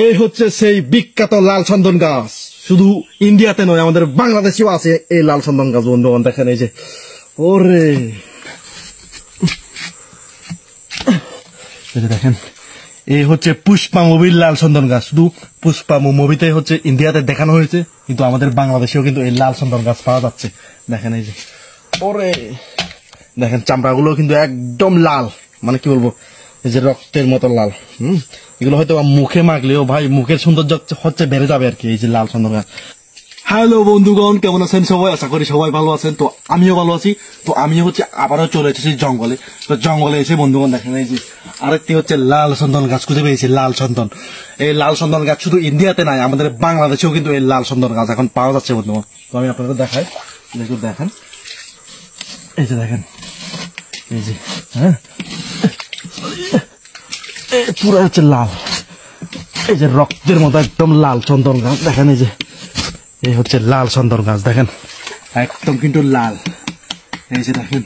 এই হচ্ছে সেই বিখ্যাত লাল চন্দন গাছ। শুধু ইন্ডিয়াতে নয়, আমাদের বাংলাদেশেও আছে এই লাল চন্দন গাছ। বন্ধুগণ দেখেন, এই যে ওরে দেখেন, এই হচ্ছে পুষ্পা মুভির লাল চন্দন গাছ। শুধু পুষ্পা মুভিতে হচ্ছে ইন্ডিয়াতে দেখানো হয়েছে, কিন্তু আমাদের বাংলাদেশেও কিন্তু এই লাল চন্দন গাছ পাওয়া যাচ্ছে। দেখেন এই যে ওরে দেখেন, চামড়াগুলো কিন্তু একদম লাল, মানে কি বলবো, এই যে রক্তের মতো লাল। এগুলো হয়তো মুখে মাখলেও ভাই মুখের সৌন্দর্য হচ্ছে বেড়ে যাবে আর কি। এই যে লাল চন্দন গাছ। হ্যালো বন্ধুগণ, কেমন আছেন সবাই? আশা করি সবাই ভালো আছেন। তো আমিও ভালো আছি। তো আমি হচ্ছে আবারও চলে এসেছি জঙ্গলে। তো জঙ্গলে এসে বন্ধুগণ দেখেন, এই যে আরেকটি হচ্ছে লাল চন্দন গাছ খুঁজে পেয়েছি। লাল চন্দন, এই লাল চন্দন গাছ শুধু ইন্ডিয়াতে নাই, আমাদের বাংলাদেশেও কিন্তু এই লাল চন্দন গাছ এখন পাওয়া যাচ্ছে বন্ধুগণ। তো আমি আপনাদের দেখাই, দেখেন এই যে দেখেন, এই যে হ্যাঁ পুরো হচ্ছে লাল, এই যে রক্তের মতো একদম লাল চন্দন গাছ। দেখেন এই যে এই হচ্ছে লাল চন্দন গাছ, দেখেন একদম কিন্তু লাল। এই যে দেখেন,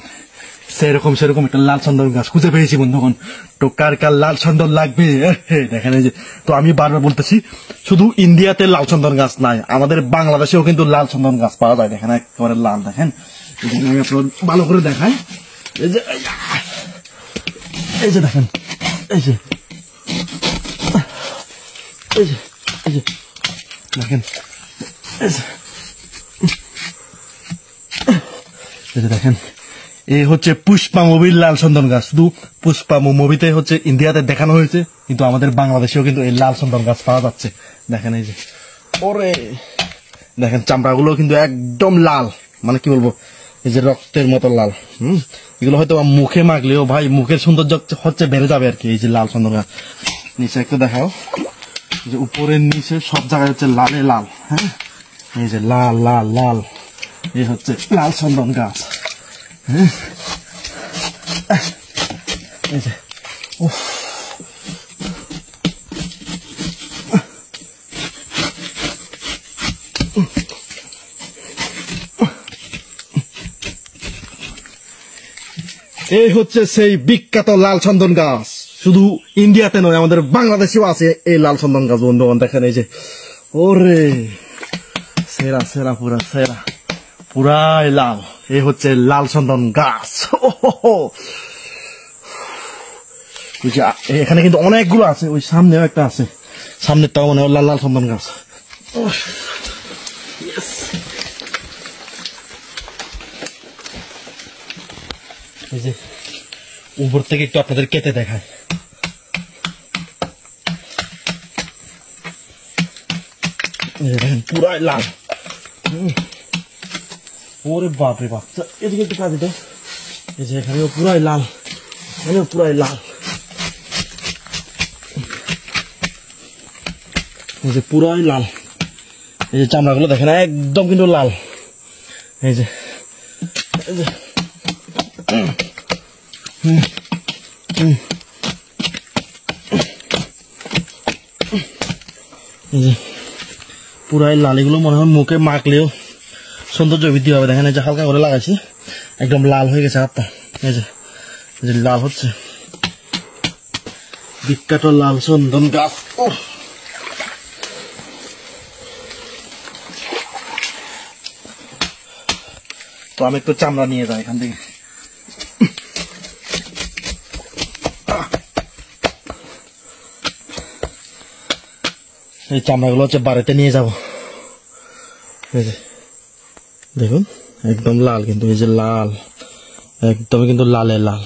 সেরকম একটা লাল চন্দন গাছ খুঁজে পেয়েছি বন্ধুগণ। তো কার কার লাল চন্দন লাগবে দেখেন এই যে। তো আমি বারবার বলতেছি, শুধু ইন্ডিয়াতে লাল চন্দন গাছ নাই, আমাদের বাংলাদেশেও কিন্তু লাল চন্দন গাছ পাওয়া যায়। দেখেন একেবারে লাল। দেখেন আমি আপনার ভালো করে দেখাই, এই যে এই যে দেখেন, এই যে এই যে এই যে দেখেন, এই যে দেখেন, এই হচ্ছে পুষ্পা মুভির লাল চন্দন গাছ। শুধু পুষ্পা মুভিতে হচ্ছে ইন্ডিয়াতে দেখানো হয়েছে, কিন্তু আমাদের বাংলাদেশেও কিন্তু এই লাল চন্দন গাছ পাওয়া যাচ্ছে। দেখেন এই যে ওরে দেখেন, চামড়াগুলো কিন্তু একদম লাল, মানে কি বলবো, এই যে রক্তের মতো লাল। এগুলো হয়তো মুখে মাখলেও ভাই মুখের সৌন্দর্য হচ্ছে বেড়ে যাবে আর কি। এই যে লাল চন্দন গাছ। নিচে একটু দেখাও, যে উপরের নিচে সব জায়গায় হচ্ছে লালে লাল। হ্যাঁ, এই যে লাল লাল লাল, এই হচ্ছে লাল চন্দন গাছ। হ্যাঁ, এই যে এই হচ্ছে সেই বিখ্যাত লাল চন্দন গাছ। শুধু ইন্ডিয়াতে নয়, আমাদের বাংলাদেশেও আছে এই লাল চন্দন গাছ। বন্ধুগণ দেখেন, এই যে ওরে সেরা সেরা, পুরা সেরা, পুরাই লাল। এই হচ্ছে লাল চন্দন গাছ। এখানে কিন্তু অনেকগুলো আছে, ওই সামনেও একটা আছে, সামনেরটাও মানে লাল লাল চন্দন গাছ। এই যে উপর থেকে একটু আপনাদের কেটে দেখায়, দেখেন পুরাই লাল। ওরে বাপ রে বাপ, এদিকে একটু কাজে তো, এই যে এখানেও পুরাই লাল, এখানেও পুরাই লাল, এই যে পুরাই লাল। এই যে চামড়াগুলো দেখেন একদম কিন্তু লাল। এই যে পুরাই লাল। এগুলো মনে হয় মুখে মাখলেও সৌন্দর্য বৃদ্ধি হবে। দেখেন এই যে হালকা করে লাগাইছি, একদম লাল হয়ে গেছে হাতটা। এই যে লাল হচ্ছে, বিখ্যাত লাল চন্দন গাছ। তো আমি একটু চামড়া নিয়ে যাই এখান থেকে। এই চামড়াগুলো হচ্ছে বাড়িতে নিয়ে যাব। এই যে দেখুন একদম লাল, কিন্তু এই যে লাল একদমই কিন্তু লালে লাল।